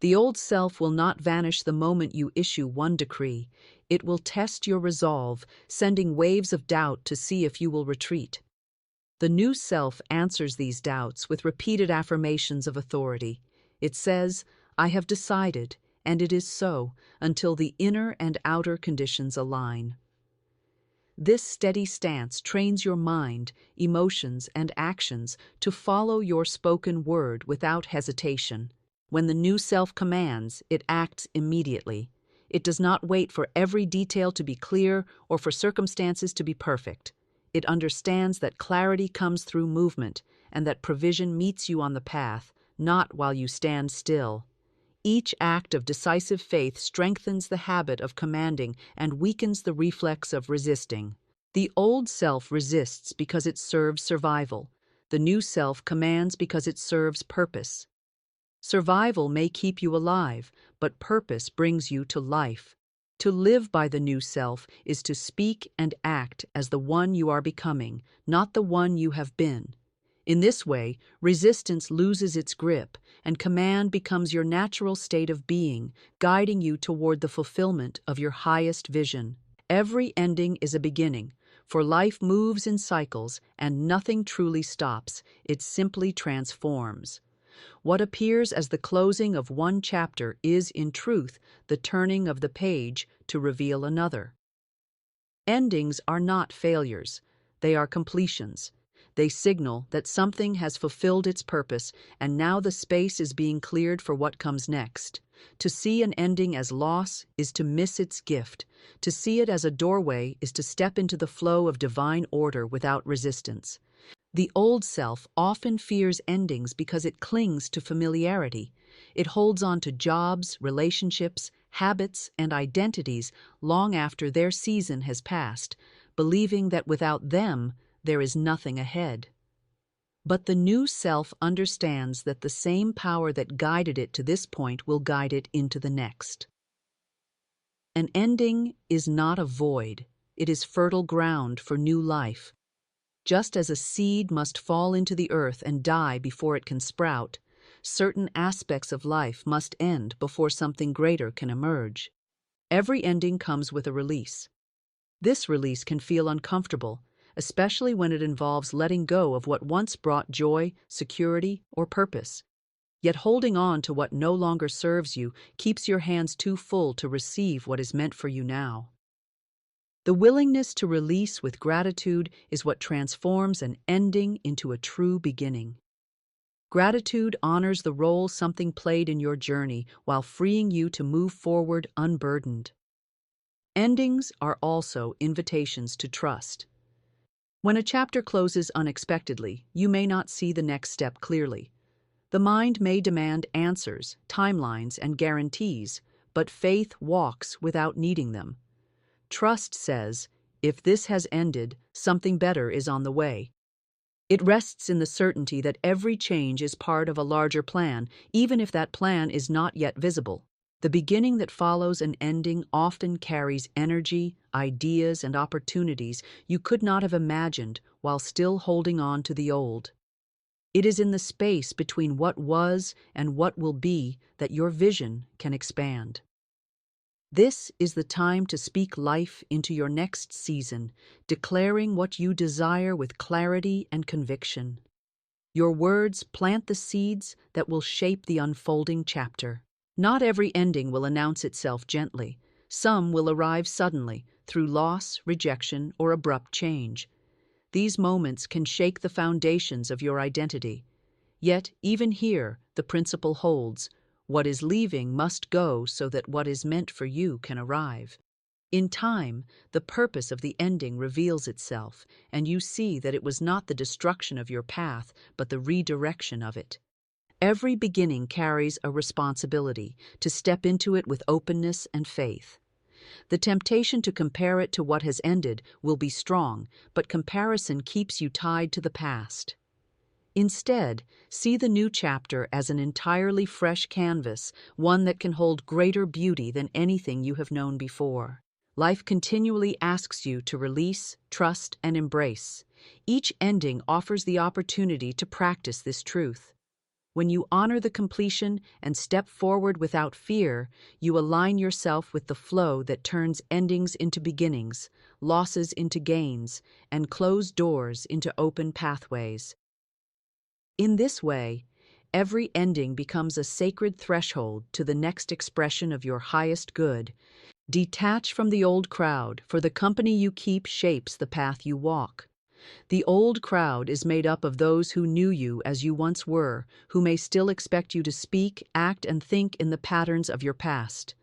The old self will not vanish the moment you issue one decree. It will test your resolve, sending waves of doubt to see if you will retreat. The new self answers these doubts with repeated affirmations of authority. It says, "I have decided, and it is so," until the inner and outer conditions align. This steady stance trains your mind, emotions, and actions to follow your spoken word without hesitation. When the new self commands, it acts immediately. It does not wait for every detail to be clear or for circumstances to be perfect. It understands that clarity comes through movement and that provision meets you on the path, not while you stand still. Each act of decisive faith strengthens the habit of commanding and weakens the reflex of resisting. The old self resists because it serves survival. The new self commands because it serves purpose. Survival may keep you alive, but purpose brings you to life. To live by the new self is to speak and act as the one you are becoming, not the one you have been. In this way, resistance loses its grip, and command becomes your natural state of being, guiding you toward the fulfillment of your highest vision. Every ending is a beginning, for life moves in cycles, and nothing truly stops, it simply transforms. What appears as the closing of one chapter is, in truth, the turning of the page to reveal another. Endings are not failures, they are completions. They signal that something has fulfilled its purpose, and now the space is being cleared for what comes next. To see an ending as loss is to miss its gift. To see it as a doorway is to step into the flow of divine order without resistance. The old self often fears endings because it clings to familiarity. It holds on to jobs, relationships, habits, and identities long after their season has passed, believing that without them, there is nothing ahead. But the new self understands that the same power that guided it to this point will guide it into the next. An ending is not a void, it is fertile ground for new life. Just as a seed must fall into the earth and die before it can sprout, certain aspects of life must end before something greater can emerge. Every ending comes with a release. This release can feel uncomfortable, especially when it involves letting go of what once brought joy, security, or purpose. Yet holding on to what no longer serves you keeps your hands too full to receive what is meant for you now. The willingness to release with gratitude is what transforms an ending into a true beginning. Gratitude honors the role something played in your journey while freeing you to move forward unburdened. Endings are also invitations to trust. When a chapter closes unexpectedly, you may not see the next step clearly. The mind may demand answers, timelines, and guarantees, but faith walks without needing them. Trust says, if this has ended, something better is on the way. It rests in the certainty that every change is part of a larger plan, even if that plan is not yet visible. The beginning that follows an ending often carries energy, ideas, and opportunities you could not have imagined while still holding on to the old. It is in the space between what was and what will be that your vision can expand. This is the time to speak life into your next season, declaring what you desire with clarity and conviction. Your words plant the seeds that will shape the unfolding chapter. Not every ending will announce itself gently. Some will arrive suddenly, through loss, rejection, or abrupt change. These moments can shake the foundations of your identity. Yet, even here, the principle holds: what is leaving must go so that what is meant for you can arrive. In time, the purpose of the ending reveals itself, and you see that it was not the destruction of your path, but the redirection of it. Every beginning carries a responsibility to step into it with openness and faith. The temptation to compare it to what has ended will be strong, but comparison keeps you tied to the past. Instead, see the new chapter as an entirely fresh canvas, one that can hold greater beauty than anything you have known before. Life continually asks you to release, trust, and embrace. Each ending offers the opportunity to practice this truth. When you honor the completion and step forward without fear, you align yourself with the flow that turns endings into beginnings, losses into gains, and closed doors into open pathways. In this way, every ending becomes a sacred threshold to the next expression of your highest good. Detach from the old crowd, for the company you keep shapes the path you walk. The old crowd is made up of those who knew you as you once were, who may still expect you to speak, act, and think in the patterns of your past.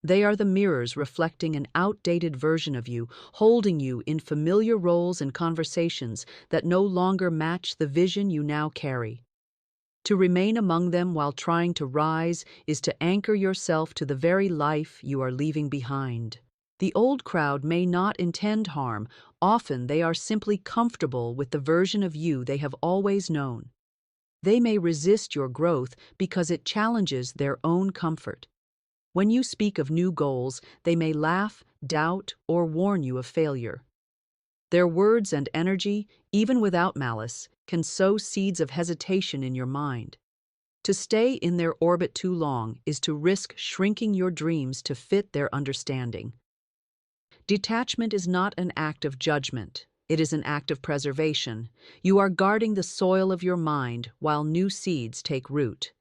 They are the mirrors reflecting an outdated version of you, holding you in familiar roles and conversations that no longer match the vision you now carry. To remain among them while trying to rise is to anchor yourself to the very life you are leaving behind. The old crowd may not intend harm. Often they are simply comfortable with the version of you they have always known. They may resist your growth because it challenges their own comfort. When you speak of new goals, they may laugh, doubt, or warn you of failure. Their words and energy, even without malice, can sow seeds of hesitation in your mind. To stay in their orbit too long is to risk shrinking your dreams to fit their understanding. Detachment is not an act of judgment. It is an act of preservation. You are guarding the soil of your mind while new seeds take root.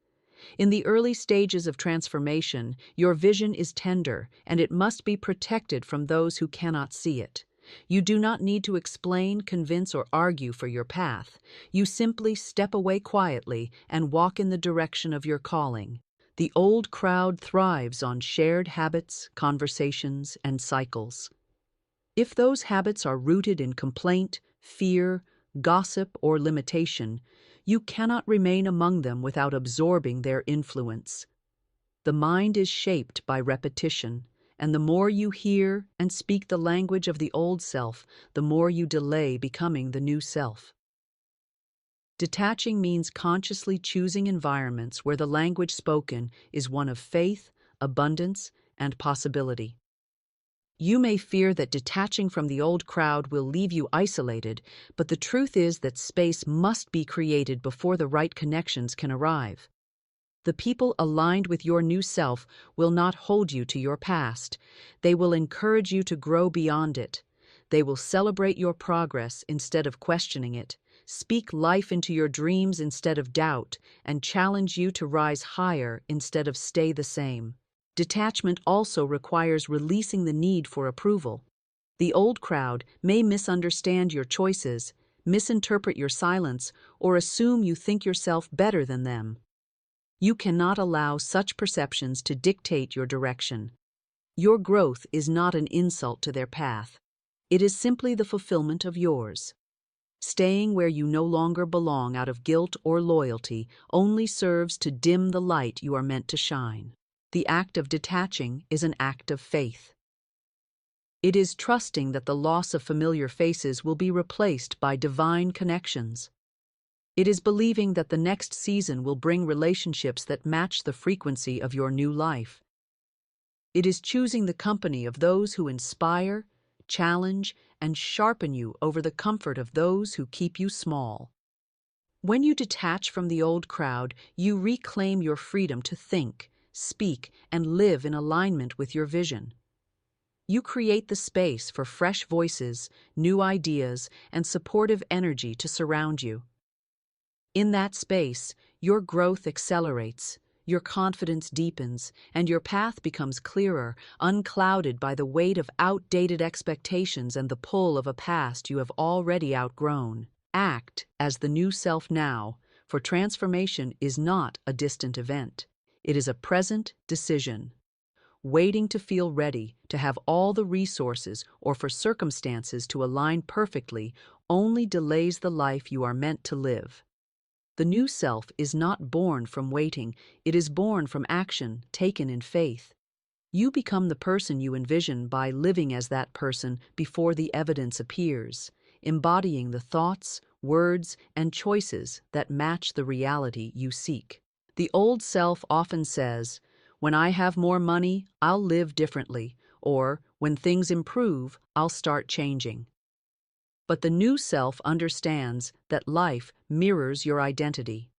In the early stages of transformation, your vision is tender, and it must be protected from those who cannot see it. You do not need to explain, convince, or argue for your path. You simply step away quietly and walk in the direction of your calling. The old crowd thrives on shared habits, conversations, and cycles. If those habits are rooted in complaint, fear, gossip, or limitation, you cannot remain among them without absorbing their influence. The mind is shaped by repetition, and the more you hear and speak the language of the old self, the more you delay becoming the new self. Detaching means consciously choosing environments where the language spoken is one of faith, abundance, and possibility. You may fear that detaching from the old crowd will leave you isolated, but the truth is that space must be created before the right connections can arrive. The people aligned with your new self will not hold you to your past. They will encourage you to grow beyond it. They will celebrate your progress instead of questioning it, speak life into your dreams instead of doubt, and challenge you to rise higher instead of stay the same. Detachment also requires releasing the need for approval. The old crowd may misunderstand your choices, misinterpret your silence, or assume you think yourself better than them. You cannot allow such perceptions to dictate your direction. Your growth is not an insult to their path. It is simply the fulfillment of yours. Staying where you no longer belong out of guilt or loyalty only serves to dim the light you are meant to shine. The act of detaching is an act of faith. It is trusting that the loss of familiar faces will be replaced by divine connections. It is believing that the next season will bring relationships that match the frequency of your new life. It is choosing the company of those who inspire, challenge, and sharpen you over the comfort of those who keep you small. When you detach from the old crowd, you reclaim your freedom to think, speak, and live in alignment with your vision. You create the space for fresh voices, new ideas, and supportive energy to surround you. In that space, your growth accelerates, your confidence deepens, and your path becomes clearer, unclouded by the weight of outdated expectations and the pull of a past you have already outgrown. Act as the new self now, for transformation is not a distant event. It is a present decision. Waiting to feel ready, to have all the resources, or for circumstances to align perfectly only delays the life you are meant to live. The new self is not born from waiting, it is born from action taken in faith. You become the person you envision by living as that person before the evidence appears, embodying the thoughts, words, and choices that match the reality you seek. The old self often says, "When I have more money, I'll live differently," or "When things improve, I'll start changing." But the new self understands that life mirrors your identity.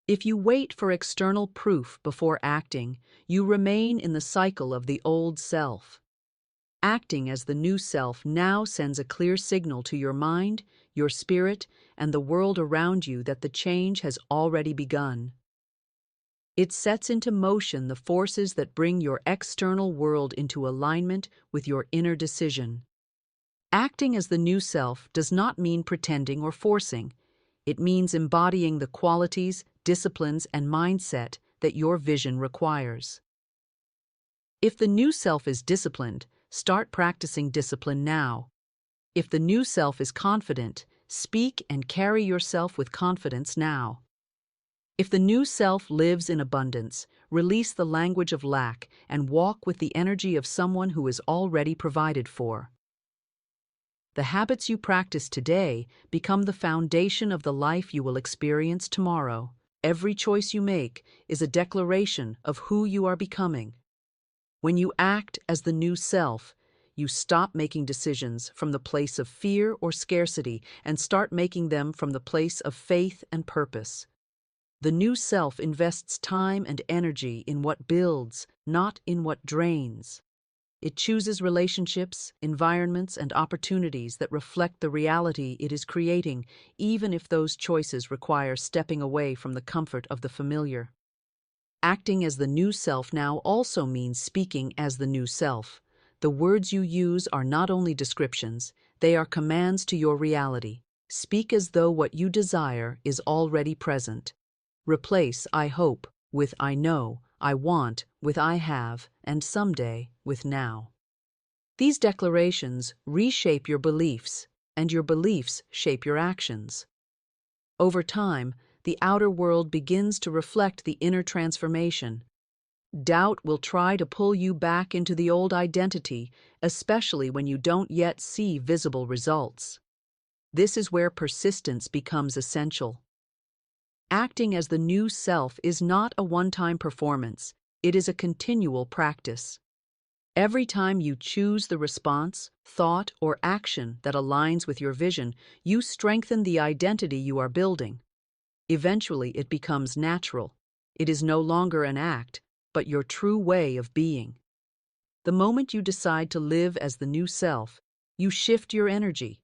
If you wait for external proof before acting, you remain in the cycle of the old self. Acting as the new self now sends a clear signal to your mind, your spirit, and the world around you that the change has already begun. It sets into motion the forces that bring your external world into alignment with your inner decision. Acting as the new self does not mean pretending or forcing. It means embodying the qualities, disciplines, and mindset that your vision requires. If the new self is disciplined, start practicing discipline now. If the new self is confident, speak and carry yourself with confidence now. If the new self lives in abundance, release the language of lack and walk with the energy of someone who is already provided for. The habits you practice today become the foundation of the life you will experience tomorrow. Every choice you make is a declaration of who you are becoming. When you act as the new self, you stop making decisions from the place of fear or scarcity and start making them from the place of faith and purpose. The new self invests time and energy in what builds, not in what drains. It chooses relationships, environments, and opportunities that reflect the reality it is creating, even if those choices require stepping away from the comfort of the familiar. Acting as the new self now also means speaking as the new self. The words you use are not only descriptions, they are commands to your reality. Speak as though what you desire is already present. Replace "I hope" with "I know," "I want" with "I have," and "someday" with "now." These declarations reshape your beliefs, and your beliefs shape your actions. Over time, the outer world begins to reflect the inner transformation. Doubt will try to pull you back into the old identity, especially when you don't yet see visible results. This is where persistence becomes essential. Acting as the new self is not a one-time performance, it is a continual practice. Every time you choose the response, thought, or action that aligns with your vision, you strengthen the identity you are building. Eventually, it becomes natural. It is no longer an act, but your true way of being. The moment you decide to live as the new self, you shift your energy.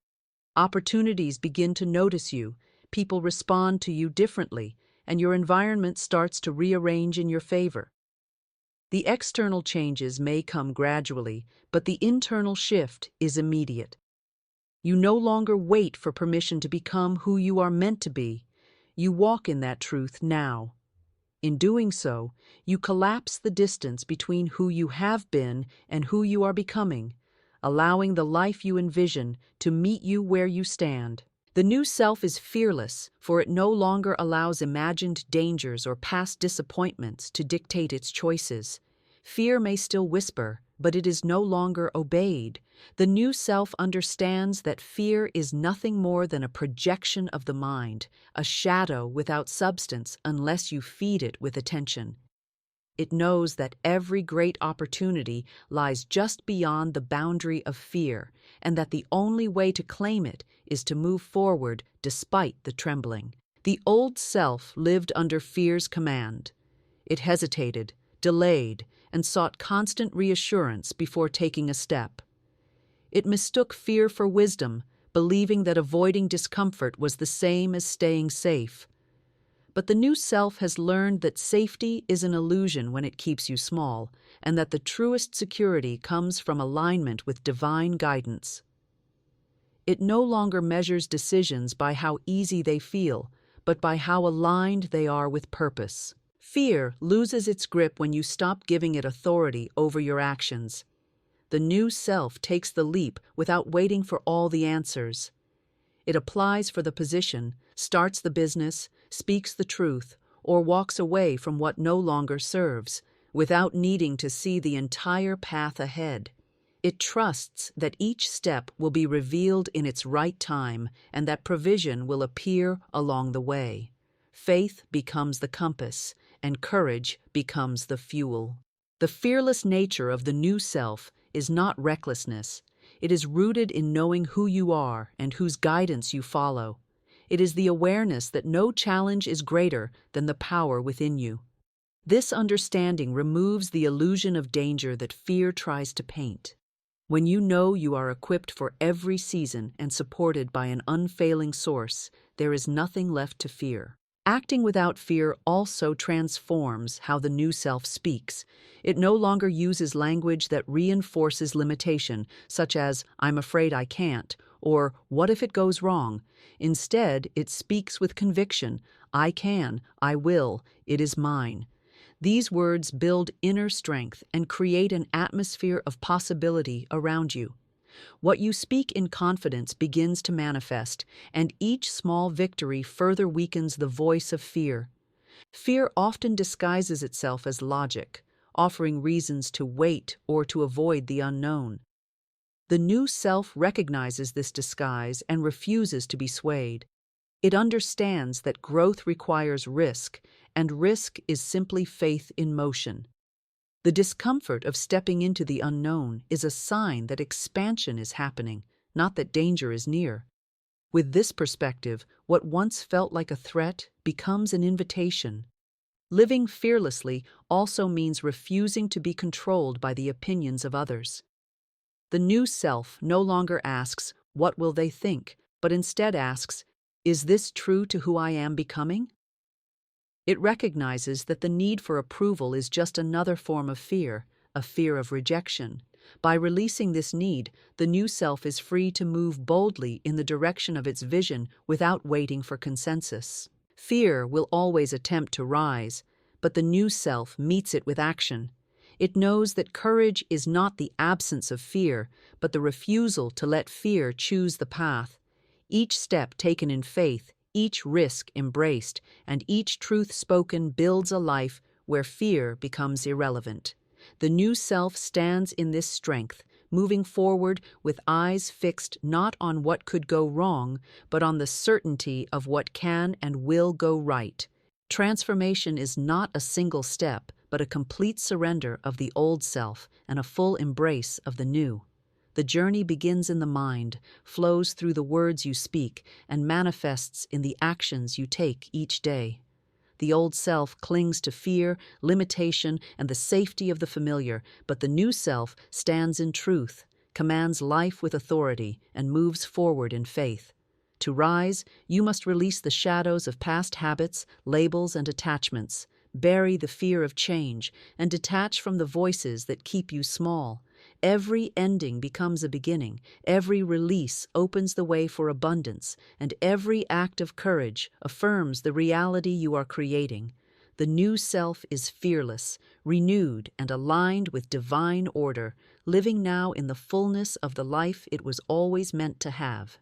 Opportunities begin to notice you, people respond to you differently, and your environment starts to rearrange in your favor. The external changes may come gradually, but the internal shift is immediate. You no longer wait for permission to become who you are meant to be. You walk in that truth now. In doing so, you collapse the distance between who you have been and who you are becoming, allowing the life you envision to meet you where you stand. The new self is fearless, for it no longer allows imagined dangers or past disappointments to dictate its choices. Fear may still whisper, but it is no longer obeyed. The new self understands that fear is nothing more than a projection of the mind, a shadow without substance unless you feed it with attention. It knows that every great opportunity lies just beyond the boundary of fear, and that the only way to claim it is to move forward despite the trembling. The old self lived under fear's command. It hesitated, delayed, and sought constant reassurance before taking a step. It mistook fear for wisdom, believing that avoiding discomfort was the same as staying safe. But the new self has learned that safety is an illusion when it keeps you small, and that the truest security comes from alignment with divine guidance. It no longer measures decisions by how easy they feel, but by how aligned they are with purpose. Fear loses its grip when you stop giving it authority over your actions. The new self takes the leap without waiting for all the answers. It applies for the position, starts the business, speaks the truth, or walks away from what no longer serves, without needing to see the entire path ahead. It trusts that each step will be revealed in its right time and that provision will appear along the way. Faith becomes the compass, and courage becomes the fuel. The fearless nature of the new self is not recklessness. It is rooted in knowing who you are and whose guidance you follow. It is the awareness that no challenge is greater than the power within you. This understanding removes the illusion of danger that fear tries to paint. When you know you are equipped for every season and supported by an unfailing source, there is nothing left to fear. Acting without fear also transforms how the new self speaks. It no longer uses language that reinforces limitation, such as, "I'm afraid I can't," or "what if it goes wrong?" Instead, it speaks with conviction, "I can, I will, it is mine." These words build inner strength and create an atmosphere of possibility around you. What you speak in confidence begins to manifest, and each small victory further weakens the voice of fear. Fear often disguises itself as logic, offering reasons to wait or to avoid the unknown. The new self recognizes this disguise and refuses to be swayed. It understands that growth requires risk, and risk is simply faith in motion. The discomfort of stepping into the unknown is a sign that expansion is happening, not that danger is near. With this perspective, what once felt like a threat becomes an invitation. Living fearlessly also means refusing to be controlled by the opinions of others. The new self no longer asks, "What will they think?" but instead asks, "Is this true to who I am becoming?" It recognizes that the need for approval is just another form of fear, a fear of rejection. By releasing this need, the new self is free to move boldly in the direction of its vision without waiting for consensus. Fear will always attempt to rise, but the new self meets it with action. It knows that courage is not the absence of fear, but the refusal to let fear choose the path. Each step taken in faith, each risk embraced, and each truth spoken builds a life where fear becomes irrelevant. The new self stands in this strength, moving forward with eyes fixed not on what could go wrong, but on the certainty of what can and will go right. Transformation is not a single step, but a complete surrender of the old self and a full embrace of the new. The journey begins in the mind, flows through the words you speak, and manifests in the actions you take each day. The old self clings to fear, limitation, and the safety of the familiar, but the new self stands in truth, commands life with authority, and moves forward in faith. To rise, you must release the shadows of past habits, labels, and attachments, bury the fear of change, and detach from the voices that keep you small. Every ending becomes a beginning, every release opens the way for abundance, and every act of courage affirms the reality you are creating. The new self is fearless, renewed, and aligned with divine order, living now in the fullness of the life it was always meant to have.